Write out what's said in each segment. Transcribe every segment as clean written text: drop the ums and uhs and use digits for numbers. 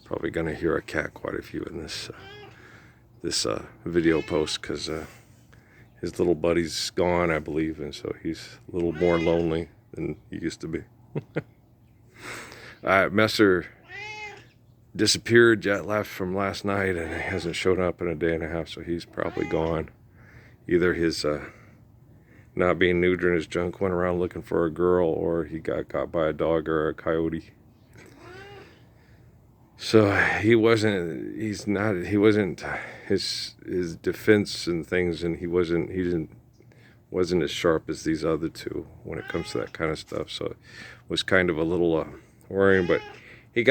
Probably gonna hear a cat quite a few in this video post, because his little buddy's gone, I believe, and so he's a little more lonely than he used to be. Messer disappeared, jet left from last night, and he hasn't shown up in a day and a half, so he's probably gone. Either his not being neutered in his junk went around looking for a girl, or he got caught by a dog or a coyote. So he wasn't his defense and things, and he wasn't as sharp as these other two when it comes to that kind of stuff. So it was kind of a little worrying, but he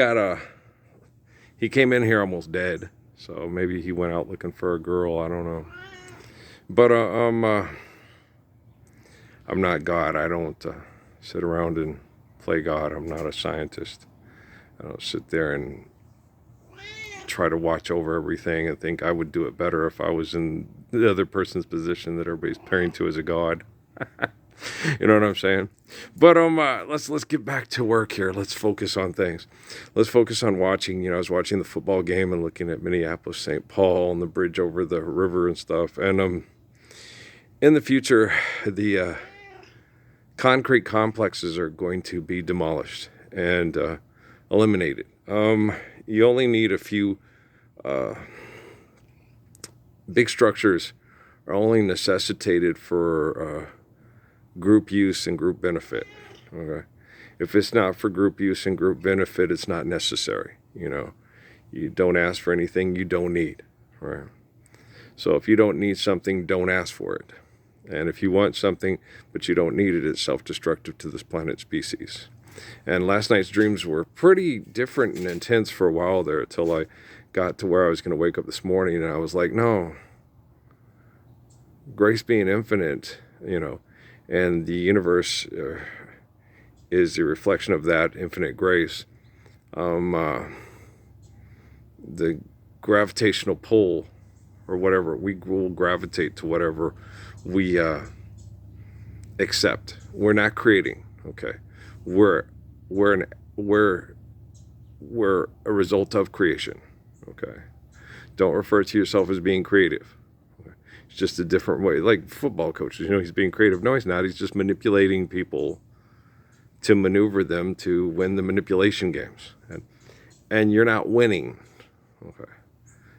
came in here almost dead. So maybe he went out looking for a girl, I don't know. But I'm not God. I don't sit around and play God. I'm not a scientist. I don't sit there and try to watch over everything and think I would do it better if I was in the other person's position that everybody's praying to as a god. You know what I'm saying? But let's get back to work here. Let's focus on things. Let's focus on watching. I was watching the football game and looking at Minneapolis, St. Paul, and the bridge over the river and stuff. And in the future, the concrete complexes are going to be demolished and eliminated. You only need a few big structures are only necessitated for group use and group benefit. Okay, if it's not for group use and group benefit, it's not necessary. You don't ask for anything you don't need. Right? So if you don't need something, don't ask for it. And if you want something but you don't need it, it's self-destructive to this planet species. And last night's dreams were pretty different and intense for a while there, until I got to where I was going to wake up this morning, and I was like, no, grace being infinite, and the universe is a reflection of that infinite grace. The gravitational pull, or whatever, we will gravitate to whatever we accept. We're not creating, okay? We're a result of creation. Okay, don't refer to yourself as being creative. Okay? It's just a different way. Like football coaches, he's being creative. No, he's not. He's just manipulating people to maneuver them to win the manipulation games. And you're not winning. Okay,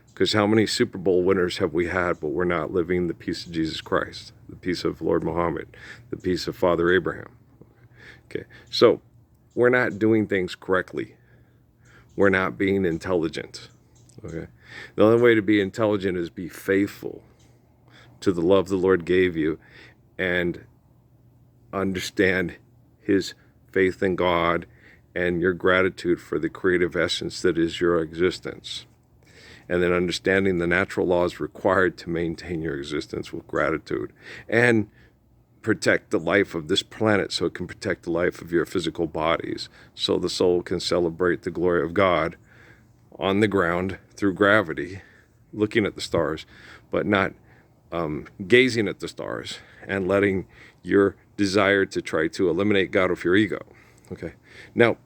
because how many Super Bowl winners have we had, but we're not living the peace of Jesus Christ, the peace of Lord Muhammad, the peace of Father Abraham. Okay, so we're not doing things correctly. We're not being intelligent. Okay, the only way to be intelligent is be faithful to the love the Lord gave you, and understand His faith in God and your gratitude for the creative essence that is your existence. And then understanding the natural laws required to maintain your existence with gratitude, and protect the life of this planet so it can protect the life of your physical bodies, so the soul can celebrate the glory of God on the ground through gravity, looking at the stars, but not gazing at the stars and letting your desire to try to eliminate God with your ego. Okay, now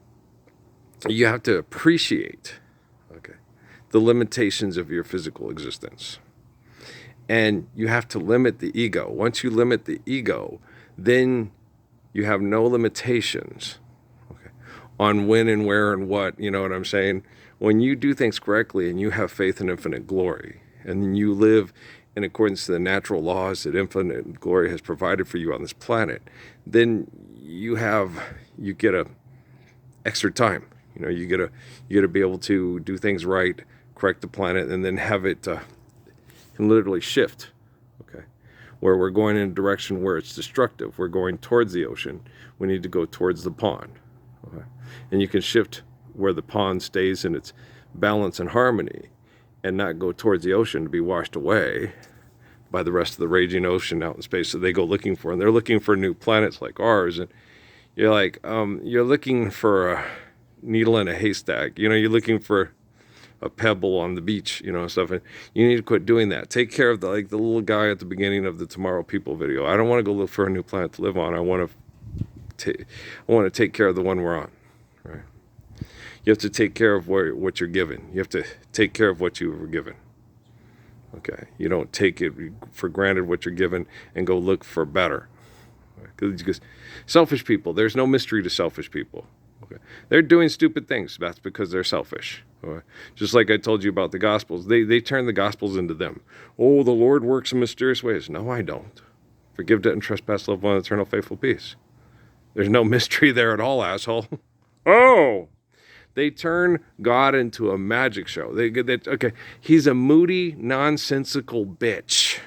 you have to appreciate, okay, the limitations of your physical existence. And you have to limit the ego. Once you limit the ego, then you have no limitations, okay, on when and where and what, you know what I'm saying? When you do things correctly and you have faith in infinite glory, and you live in accordance to the natural laws that infinite glory has provided for you on this planet, then you get a extra time. You get to be able to do things right, correct the planet, and then have it can literally shift, okay? Where we're going in a direction where it's destructive, we're going towards the ocean, we need to go towards the pond, okay? And you can shift where the pond stays in its balance and harmony, and not go towards the ocean to be washed away by the rest of the raging ocean out in space that they go looking for. And they're looking for new planets like ours, and you're like, you're looking for a needle in a haystack. You're looking for a pebble on the beach, stuff. And you need to quit doing that. Take care of the little guy at the beginning of the Tomorrow People video. I don't want to go look for a new planet to live on. I want to take care of the one we're on, right? You have to take care of what you're given. You have to take care of what you were given. Okay, you don't take it for granted what you're given and go look for better. Because selfish people, there's no mystery to selfish people. Okay, they're doing stupid things. That's because they're selfish. Okay? Just like I told you about the Gospels, they turn the Gospels into them. Oh, the Lord works in mysterious ways. No, I don't. Forgive debt and trespass, love one, eternal faithful peace. There's no mystery there at all, asshole. Oh. They turn God into a magic show. Okay, he's a moody, nonsensical bitch.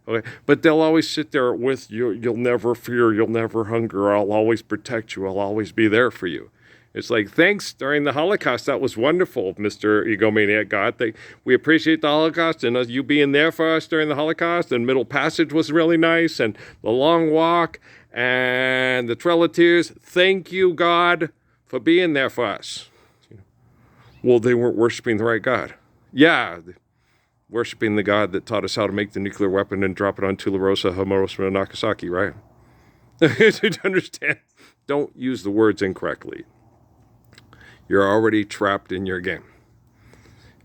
Okay, but they'll always sit there with you. You'll never fear. You'll never hunger. I'll always protect you. I'll always be there for you. It's like, thanks during the Holocaust. That was wonderful, Mr. Egomaniac God. We appreciate the Holocaust and you being there for us during the Holocaust. And Middle Passage was really nice. And the long walk and the Trail of Tears. Thank you, God, for being there for us. Well, they weren't worshiping the right God. Yeah, worshiping the God that taught us how to make the nuclear weapon and drop it on Tularosa, Hiroshima, and Nagasaki, right? To understand, don't use the words incorrectly. You're already trapped in your game.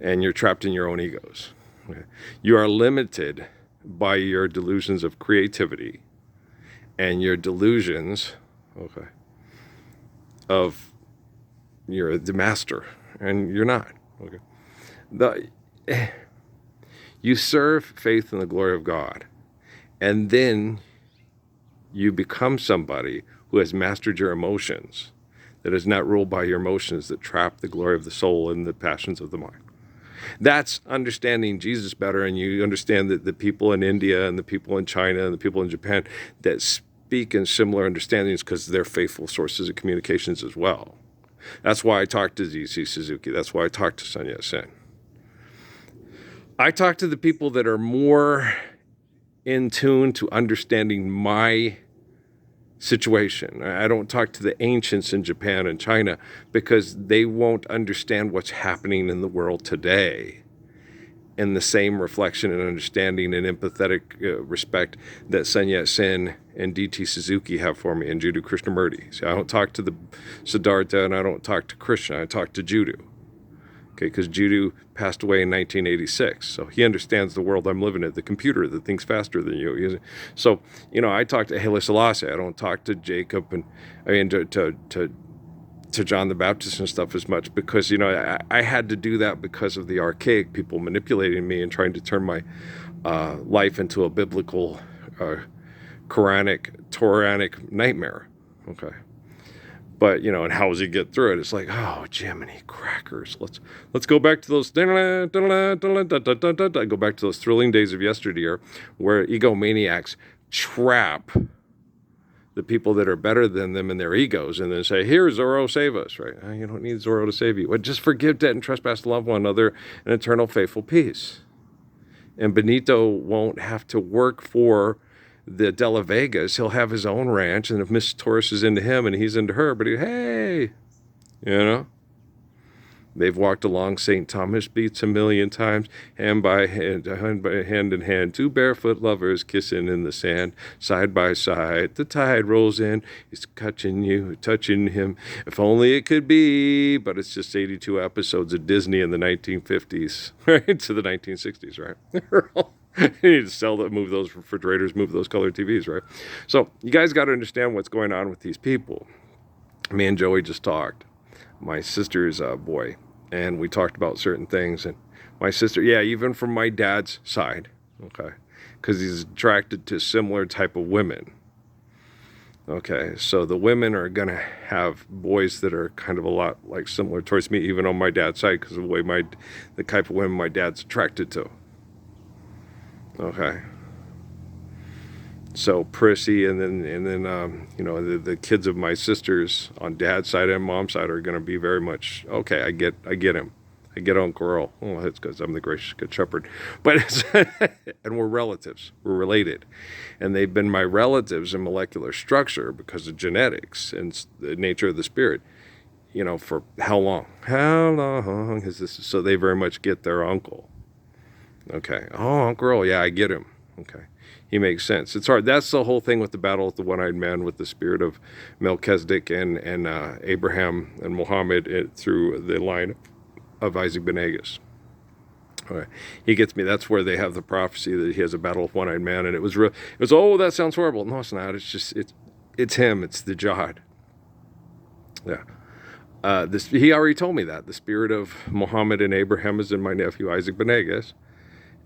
And you're trapped in your own egos. Okay? You are limited by your delusions of creativity and your delusions, okay, of you're the master. And you're not. Okay. You serve faith in the glory of God. And then you become somebody who has mastered your emotions, that is not ruled by your emotions that trap the glory of the soul and the passions of the mind. That's understanding Jesus better, and you understand that the people in India and the people in China and the people in Japan that speak in similar understandings because they're faithful sources of communications as well. That's why I talked to D.T. Suzuki. That's why I talked to Sun Yat-sen. I talk to the people that are more in tune to understanding my situation. I don't talk to the ancients in Japan and China because they won't understand what's happening in the world today in the same reflection and understanding and empathetic respect that Sun Yat-sen and D.T. Suzuki have for me and Jiddu Krishnamurti. See, I don't talk to the Siddhartha and I don't talk to Krishna. I talk to Jiddu. Okay, because Jiddu passed away in 1986, so he understands the world I'm living in, the computer that thinks faster than you. So, I talk to Haile Selassie. I don't talk to Jacob and to John the Baptist and stuff as much because, I had to do that because of the archaic people manipulating me and trying to turn my life into a biblical, Quranic, Toranic nightmare. Okay. But, and how does he get through it? It's like, oh, Jiminy crackers. Let's go back to those, go back to those thrilling days of yesteryear where egomaniacs trap the people that are better than them in their egos and then say, here, Zorro, save us, right? You don't need Zorro to save you. But just forgive debt and trespass, love one another, and eternal faithful peace. And Benito won't have to work for the De La Vegas. He'll have his own ranch, and if Miss Torres is into him and he's into her, but hey, they've walked along St. Thomas Beach a million times, hand in hand, two barefoot lovers kissing in the sand, side by side. The tide rolls in, he's touching you, touching him. If only it could be, but it's just 82 episodes of Disney in the 1950s, right, to the 1960s, right? You need to sell that, move those refrigerators, move those color TVs, right? So you guys got to understand what's going on with these people. Me and Joey just talked. My sister's boy, and we talked about certain things. And my sister, even from my dad's side, okay, because he's attracted to similar type of women. Okay, so the women are going to have boys that are kind of a lot like similar towards me, even on my dad's side, because of the way the type of women my dad's attracted to. Okay. So prissy, and then the kids of my sisters on dad's side and mom's side are going to be very much okay. I get him. I get Uncle Earl. Oh, it's because I'm the gracious good shepherd. But and we're relatives. We're related, and they've been my relatives in molecular structure because of genetics and the nature of the spirit. For how long? How long is this? So they very much get their uncle. Okay. Oh, Uncle Earl. Yeah, I get him. Okay. he makes sense. It's hard. That's the whole thing with the battle with the one-eyed man, with the spirit of Melchizedek and Abraham and Muhammad through the line of Isaac Ben Agas. Okay. He gets me. That's where they have the prophecy that he has a battle with one-eyed man, and it was real. It was, oh, that sounds horrible. No, it's not. It's just it's him. It's the jihad. Yeah. He already told me that the spirit of Muhammad and Abraham is in my nephew Isaac Ben Agas,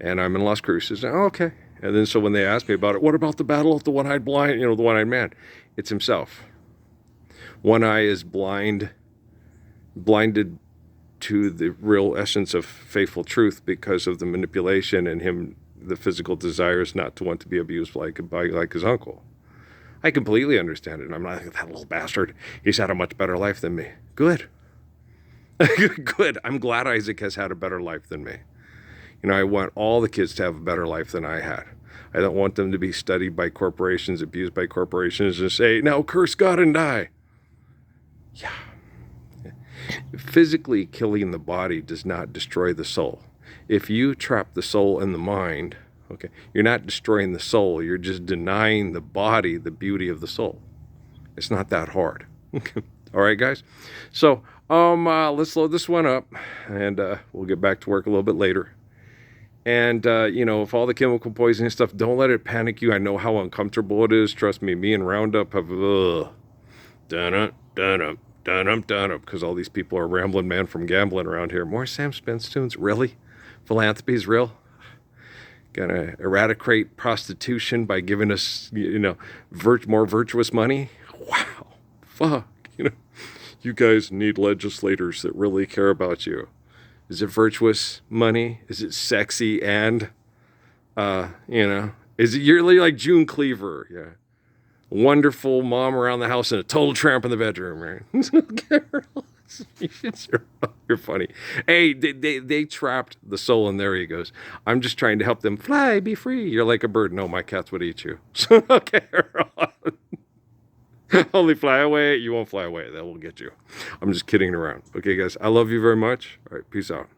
and I'm in Las Cruces. Oh, okay. And then so when they asked me about it, what about the battle of the one-eyed blind? The one-eyed man. It's himself. One eye is blinded to the real essence of faithful truth because of the manipulation and him, the physical desires not to want to be abused like his uncle. I completely understand it. I'm not like, that little bastard. He's had a much better life than me. Good. Good. I'm glad Isaac has had a better life than me. I want all the kids to have a better life than I had. I don't want them to be studied by corporations, abused by corporations, and say, now curse God and die. Yeah. Physically killing the body does not destroy the soul. If you trap the soul in the mind, okay, you're not destroying the soul. You're just denying the body the beauty of the soul. It's not that hard. All right, guys. So let's load this one up, and we'll get back to work a little bit later. And, if all the chemical poisoning stuff, don't let it panic you. I know how uncomfortable it is. Trust me and Roundup have, dun-up, because all these people are rambling man from gambling around here. More Sam Spence tunes? Really? Philanthropy is real? Gonna eradicate prostitution by giving us, more virtuous money? Wow. Fuck. You guys need legislators that really care about you. Is it virtuous money? Is it sexy? And, is it yearly like June Cleaver? Yeah. Wonderful mom around the house and a total tramp in the bedroom, right? You're funny. Hey, they trapped the soul, and there he goes. I'm just trying to help them fly, be free. You're like a bird. No, my cats would eat you. Okay, only fly away. You won't fly away. That will get you. I'm just kidding around. Okay, guys, I love you very much. All right, peace out.